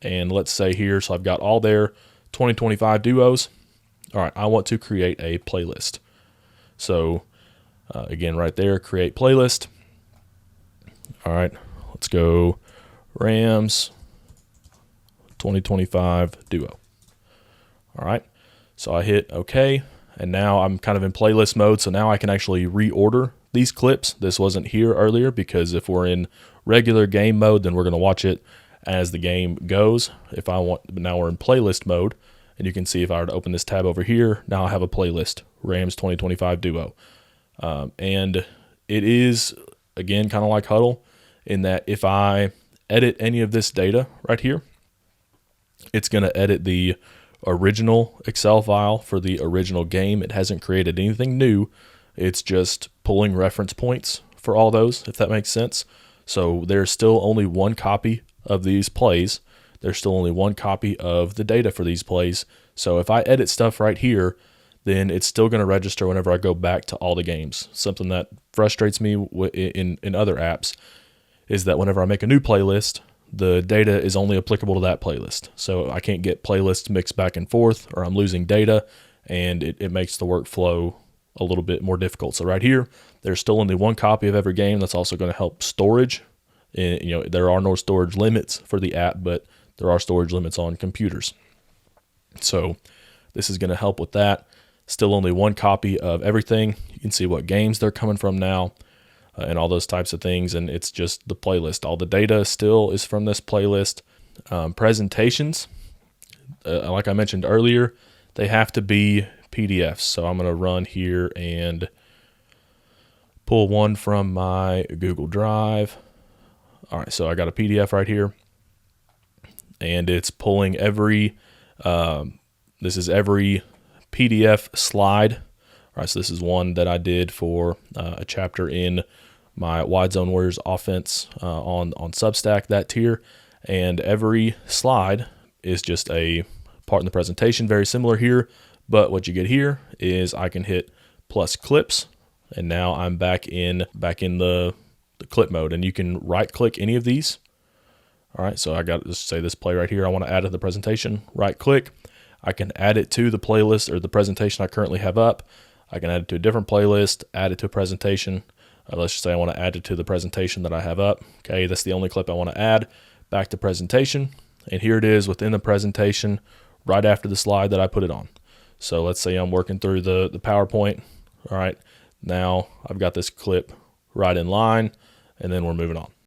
and let's say here, so I've got all their 2025 duos. All right, I want to create a playlist. So again, right there, create playlist. All right, let's go Rams 2025 duo. All right, so I hit OK, and now I'm kind of in playlist mode, so now I can actually reorder these clips. This wasn't here earlier because if we're in regular game mode, then we're going to watch it as the game goes. If I want, now we're in playlist mode, and you can see if I were to open this tab over here, now I have a playlist, Rams 2025 duo. And it is, again, kind of like Huddle in that if I edit any of this data right here, it's going to edit the original Excel file for the original game. It hasn't created anything new. It's just pulling reference points for all those, if that makes sense. So there's still only one copy of these plays. There's still only one copy of the data for these plays. So if I edit stuff right here, then it's still going to register whenever I go back to all the games. Something that frustrates me in other apps is that whenever I make a new playlist, the data is only applicable to that playlist. So I can't get playlists mixed back and forth, or I'm losing data, and it makes the workflow a little bit more difficult. So right here, there's still only one copy of every game. That's also going to help storage. There are no storage limits for the app, but there are storage limits on computers. So this is going to help with that. Still only one copy of everything. You can see what games they're coming from now. And all those types of things, and it's just the playlist. All the data still is from this playlist. Presentations, like I mentioned earlier, they have to be PDFs. So I'm going to run here and pull one from my Google Drive. All right, so I got a PDF right here, and it's pulling every, this is every PDF slide. All right, so this is one that I did for a chapter in my Wide Zone Warriors offense on Substack, that tier. And every slide is just a part in the presentation, very similar here. But what you get here is I can hit plus clips, and now I'm back in the clip mode. And you can right-click any of these. All right, so I got, let's say this play right here, I want to add to the presentation. Right-click. I can add it to the playlist or the presentation I currently have up. I can add it to a different playlist, add it to a presentation. Let's just say I want to add it to the presentation that I have up. Okay, that's the only clip I want to add. Back to presentation, and here it is within the presentation right after the slide that I put it on. So let's say I'm working through the PowerPoint. All right, now I've got this clip right in line, and then we're moving on.